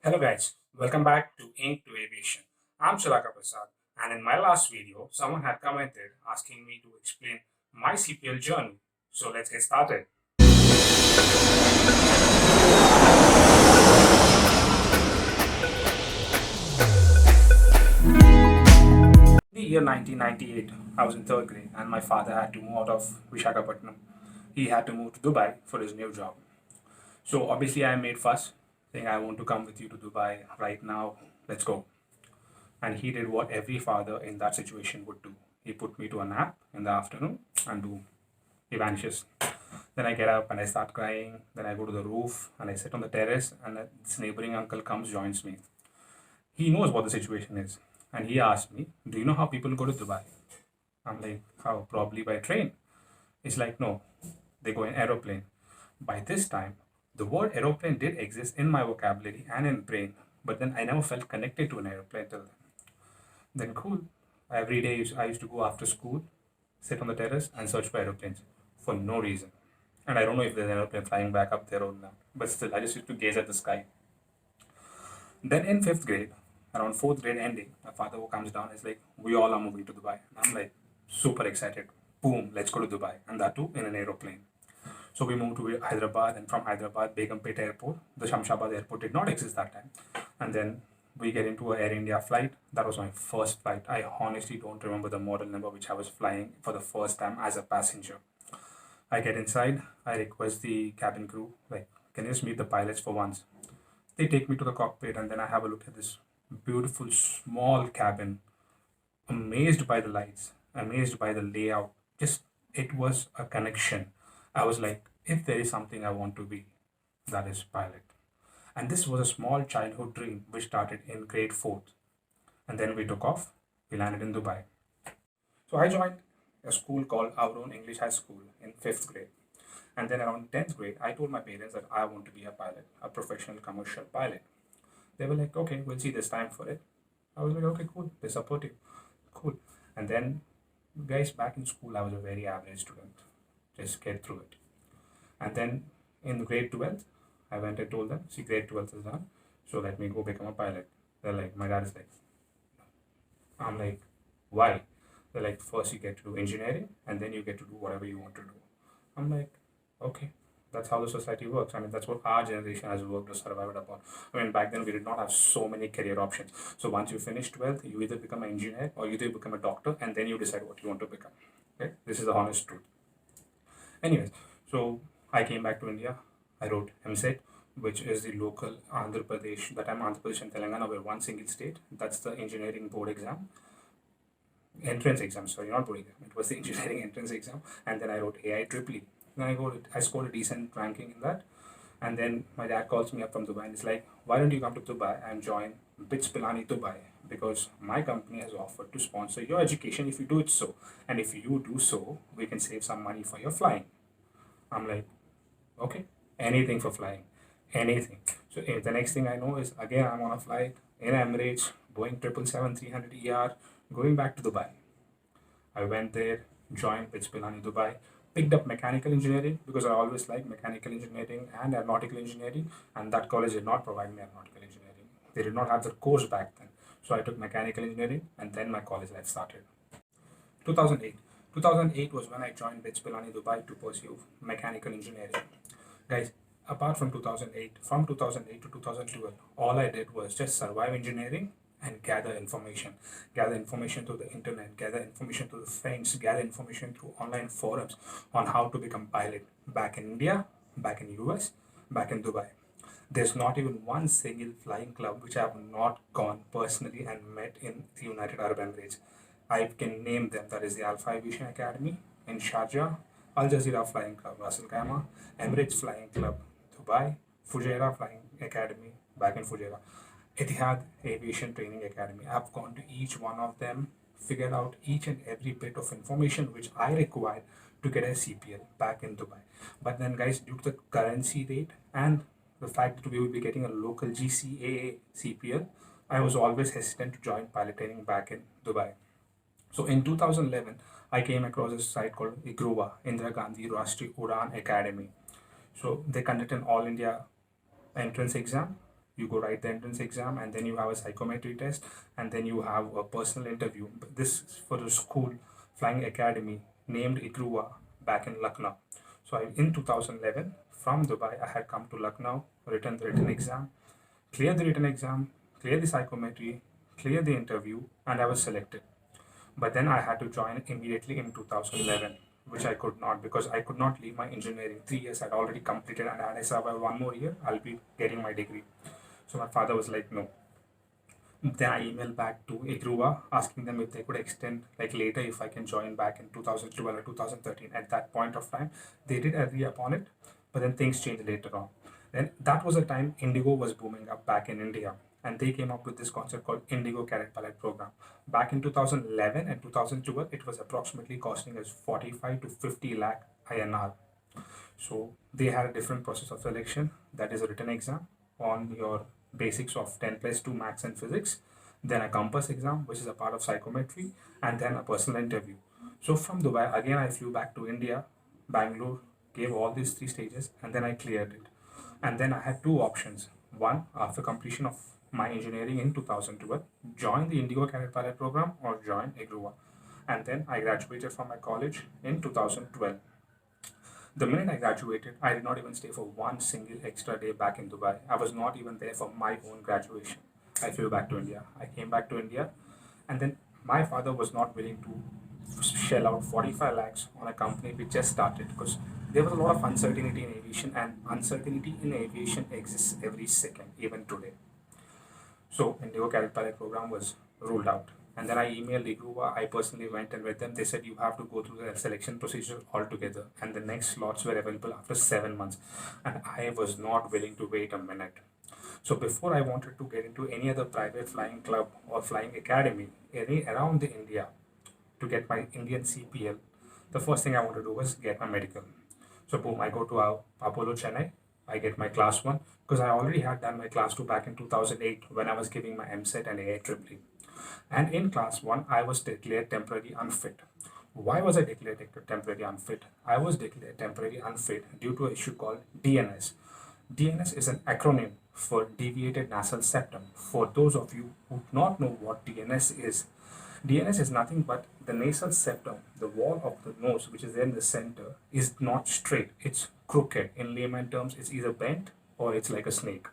Hello guys, welcome back to Ink to Aviation. I'm Chiraka Prasad, and in my last video, someone had commented asking me to explain my CPL journey. So let's get started. The year 1998, I was in third grade, and my father had to move out of Vishakhapatnam. He had to move to Dubai for his new job. So obviously, I made fuss, saying I want to come with you to Dubai right now. Let's go. And he did what every father in that situation would do. He put me to a nap in the afternoon, and boom, he vanishes. Then I get up and I start crying. Then I go to the roof and I sit on the terrace, and this neighboring uncle comes, joins me. He knows what the situation is. And he asked me, "Do you know how people go to Dubai?" I'm like, "How? Probably by train." It's like, "No, they go in aeroplane." By this time, the word aeroplane did exist in my vocabulary and in brain, but then I never felt connected to an aeroplane till then. Then cool. Every day I used to go after school, sit on the terrace and search for aeroplanes for no reason. And I don't know if there's an aeroplane flying back up there or not. But still, I just used to gaze at the sky. Then in fifth grade, around fourth grade ending, my father who comes down is like, "We all are moving to Dubai." And I'm like, super excited. Boom, let's go to Dubai. And that too in an aeroplane. So we moved to Hyderabad, and from Hyderabad, Begumpet Airport, the Shamshabad Airport did not exist that time. And then we get into an Air India flight. That was my first flight. I honestly don't remember the model number which I was flying for the first time as a passenger. I get inside, I request the cabin crew, like, "Can you just meet the pilots for once?" They take me to the cockpit, and then I have a look at this beautiful small cabin, amazed by the lights, amazed by the layout. Just, it was a connection. I was like, if there is something I want to be, that is pilot. And this was a small childhood dream which started in grade 4th. And then we took off, we landed in Dubai. So I joined a school called Auron English High School in 5th grade. And then around 10th grade, I told my parents that I want to be a pilot, a professional commercial pilot. They were like, "Okay, we'll see this time for it." I was like, "Okay, cool. They're supportive. Cool." And then, guys, back in school, I was a very average student. Just get through it. And then in grade 12th, I went and told them, "See, grade 12th is done. So let me go become a pilot." They're like, my dad is like, I'm like, "Why?" They're like, "First you get to do engineering and then you get to do whatever you want to do." I'm like, "Okay, that's how the society works. I mean, that's what our generation has worked or survived upon." I mean, back then we did not have so many career options. So once you finish 12th, you either become an engineer or you either become a doctor, and then you decide what you want to become. Okay? This is the honest truth. Anyways, so I came back to India. I wrote MSET, which is the local Andhra Pradesh, that time Andhra Pradesh and Telangana were one single state. That's the engineering board exam, entrance exam, sorry, not board exam. It was the engineering entrance exam. And then I wrote AIEEE. Then I scored a decent ranking in that. And then my dad calls me up from Dubai and is like, "Why don't you come to Dubai and join BITS Pilani Dubai? Because my company has offered to sponsor your education if you do it so. And if you do so, we can save some money for your flying." I'm like, "Okay, anything for flying, anything." So the next thing I know is, again, I'm on a flight in Emirates, Boeing 777 300 ER, going back to Dubai. I went there, joined BITS Pilani Dubai, picked up mechanical engineering because I always liked mechanical engineering and aeronautical engineering, and that college did not provide me aeronautical engineering. They did not have the course back then. So I took mechanical engineering, and then my college life started. 2008. 2008 was when I joined BITS Pilani Dubai to pursue mechanical engineering. Guys, apart from 2008, from 2008 to 2012, all I did was just survive engineering and gather information through the internet, gather information through the friends, gather information through online forums on how to become pilot back in India, back in US, back in Dubai. There's not even one single flying club which I have not gone personally and met in the United Arab Emirates. I can name them. That is the Alpha Aviation Academy in Sharjah, Al Jazeera Flying Club, Ras Al Khaimah, Emirates Flying Club, Dubai, Fujairah Flying Academy, back in Fujairah, Etihad Aviation Training Academy. I've gone to each one of them, figured out each and every bit of information which I required to get a CPL back in Dubai. But then, guys, due to the currency rate and the fact that we will be getting a local GCAA CPL, I was always hesitant to join pilot training back in Dubai. So in 2011, I came across a site called IGRUA, Indira Gandhi Rashtriya Udan Academy. So they conduct an all India entrance exam. You go write the entrance exam, and then you have a psychometry test, and then you have a personal interview. But this is for a school flying academy named Ikruwa back in Lucknow. So in 2011, from Dubai, I had come to Lucknow, written the written exam, cleared the written exam, cleared the psychometry, cleared the interview, and I was selected. But then I had to join immediately in 2011, which I could not, because I could not leave my engineering. 3 years I'd already completed, and had I survived one more year, I'll be getting my degree. So my father was like, no. Then I emailed back to Igruva asking them if they could extend like later if I can join back in 2012 or 2013. At that point of time, they did agree upon it, but then things changed later on. Then that was a time Indigo was booming up back in India, and they came up with this concept called Indigo Cadet Pilot Program. Back in 2011 and 2012, it was approximately costing us 45 to 50 lakh INR. So they had a different process of selection, that is a written exam on your basics of 10 plus 2 maths and physics, then a compass exam, which is a part of psychometry, and then a personal interview. So from Dubai, again, I flew back to India, Bangalore, gave all these 3 stages, and then I cleared it. And then I had two options. One, after completion of my engineering in 2012, join the Indigo Cadet Pilot Program or join Igruva. And then I graduated from my college in 2012. The minute I graduated, I did not even stay for one single extra day back in Dubai. I was not even there for my own graduation. I flew back to India. I came back to India, and then my father was not willing to shell out 45 lakhs on a company which just started, because there was a lot of uncertainty in aviation, and uncertainty in aviation exists every second, even today. So Indigo Cadet Pilot Program was ruled out. And then I emailed Igruva. I personally went and with them. They said you have to go through the selection procedure altogether. And the next slots were available after 7 months. And I was not willing to wait a minute. So before I wanted to get into any other private flying club or flying academy any around the India to get my Indian CPL, the first thing I wanted to do was get my medical. So boom, I go to Apollo Chennai. I get my class 1, because I already had done my class 2 back in 2008 when I was giving my MSET and AIEEE. And in class 1, I was declared temporary unfit. Why was I declared temporary unfit? I was declared temporary unfit due to an issue called DNS. DNS is an acronym for deviated nasal septum. For those of you who do not know what DNS is nothing but the nasal septum, the wall of the nose, which is there in the center, is not straight. It's crooked. In layman terms, it's either bent or it's like a snake.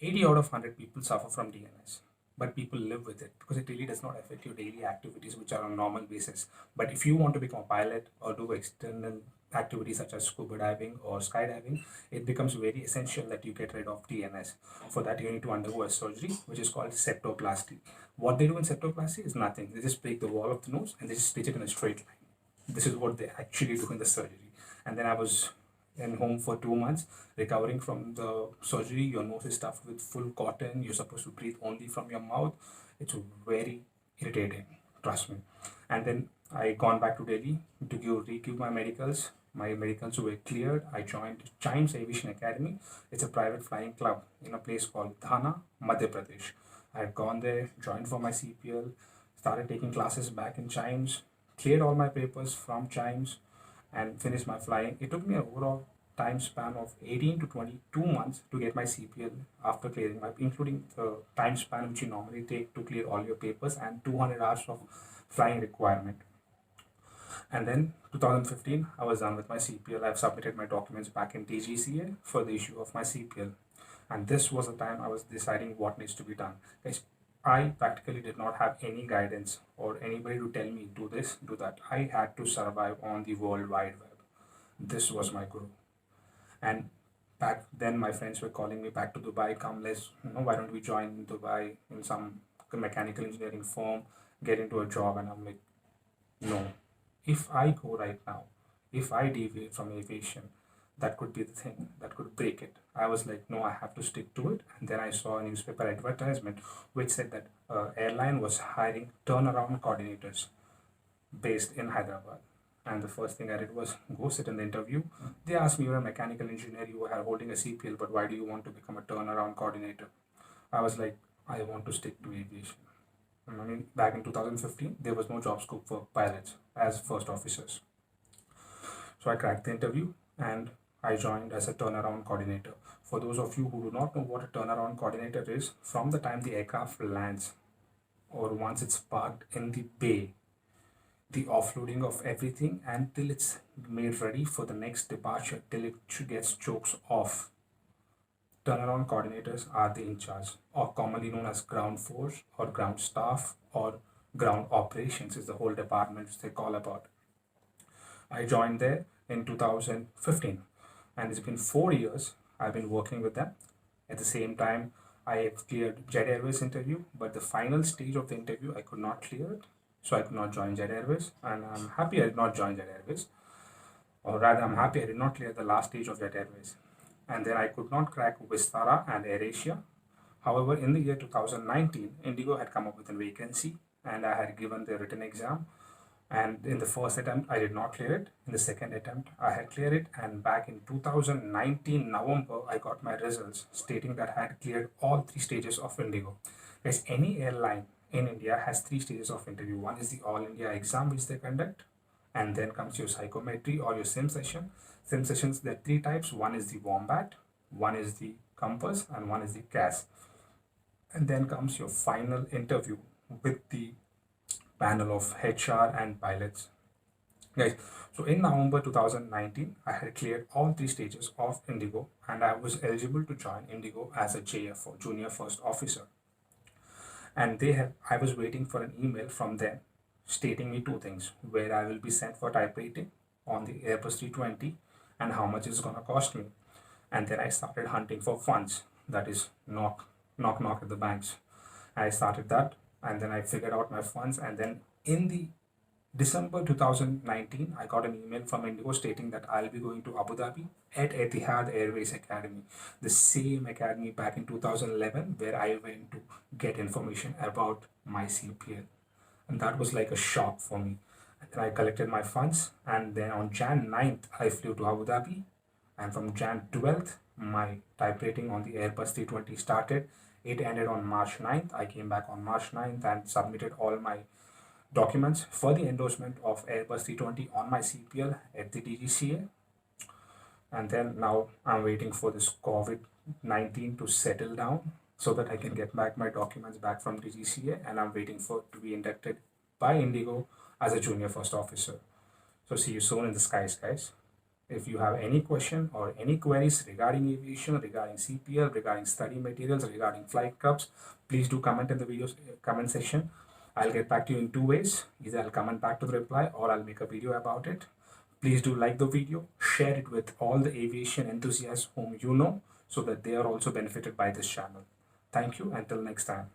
80 out of 100 people suffer from DNS, but people live with it because it really does not affect your daily activities, which are on normal basis. But if you want to become a pilot or do external activities such as scuba diving or skydiving, it becomes very essential that you get rid of DNS. For that, you need to undergo a surgery, which is called septoplasty. What they do in septoplasty is nothing. They just break the wall of the nose and they just stitch it in a straight line. This is what they actually do in the surgery. And then I was in home for 2 months recovering from the surgery. Your nose is stuffed with full cotton. You're supposed to breathe only from your mouth. It's very irritating, trust me. And then I gone back to Delhi to regive my medicals. My medicals were cleared. I joined Chimes Aviation Academy. It's a private flying club in a place called Dhana, Madhya Pradesh. I had gone there, joined for my CPL, started taking classes back in Chimes, cleared all my papers from Chimes, and finished my flying. It took me an overall time span of 18 to 22 months to get my CPL after clearing my, including the time span which you normally take to clear all your papers and 200 hours of flying requirement. And then 2015, I was done with my CPL. I've submitted my documents back in DGCA for the issue of my CPL. And this was the time I was deciding what needs to be done. Guys, I practically did not have any guidance or anybody to tell me do this, do that. I had to survive on the World Wide Web. This was my guru. And back then my friends were calling me back to Dubai, come let's, why don't we join Dubai in some mechanical engineering firm, get into a job. And I'm like, no. If I go right now, if I deviate from aviation, that could be the thing that could break it. I was like, no, I have to stick to it. And then I saw a newspaper advertisement which said that airline was hiring turnaround coordinators based in Hyderabad. And the first thing I did was go sit in the interview. They asked me, you're a mechanical engineer, you are holding a CPL, but why do you want to become a turnaround coordinator? I was like, I want to stick to aviation. I mean, back in 2015, there was no job scope for pilots as first officers. So I cracked the interview and I joined as a turnaround coordinator. For those of you who do not know what a turnaround coordinator is, from the time the aircraft lands or once it's parked in the bay, the offloading of everything until it's made ready for the next departure, till it gets chokes off. Turnaround coordinators are the in charge, or commonly known as ground force or ground staff or ground operations is the whole department which they call about. I joined there in 2015 and it's been 4 years I've been working with them. At the same time, I have cleared Jet Airways interview, but the final stage of the interview I could not clear it, so I could not join Jet Airways, and I'm happy I did not join Jet Airways, or rather, I'm happy I did not clear the last stage of Jet Airways. And then I could not crack Vistara and AirAsia. However, in the year 2019, Indigo had come up with a vacancy, and I had given the written exam. And in the first attempt, I did not clear it. In the second attempt, I had cleared it. And back in 2019 November, I got my results stating that I had cleared all 3 stages of Indigo. Because any airline in India has 3 stages of interview. One is the All India exam which they conduct, and then comes your psychometry or your sim session. Sim sessions, there are 3 types. One is the Wombat, one is the Compass, and one is the CAS. And then comes your final interview with the panel of HR and pilots. Guys, so in November 2019, I had cleared all 3 stages of Indigo and I was eligible to join Indigo as a JF or Junior First Officer. And I was waiting for an email from them stating me 2 things: where I will be sent for type rating on the Airbus 320 and how much it's gonna cost me. And then I started hunting for funds, that is knock at the banks. I started that, and then I figured out my funds, and then in the December 2019, I got an email from Indigo stating that I'll be going to Abu Dhabi at Etihad Airways Academy, the same academy back in 2011 where I went to get information about my CPL. And that was like a shock for me. And then I collected my funds, and then on Jan 9th, I flew to Abu Dhabi, and from Jan 12th, my type rating on the Airbus 320 started. It ended on March 9th. I came back on March 9th and submitted all my documents for the endorsement of Airbus 320 on my CPL at the DGCA. And then now I'm waiting for this COVID-19 to settle down so that I can get back my documents back from DGCA, and I'm waiting for to be inducted by Indigo as a Junior First Officer. So see you soon in the skies, guys. If you have any question or any queries regarding aviation, regarding CPL, regarding study materials, regarding flight clubs, please do comment in the video comment section. I'll get back to you in 2 ways. Either I'll comment back to the reply or I'll make a video about it. Please do like the video, share it with all the aviation enthusiasts whom you know so that they are also benefited by this channel. Thank you. Until next time.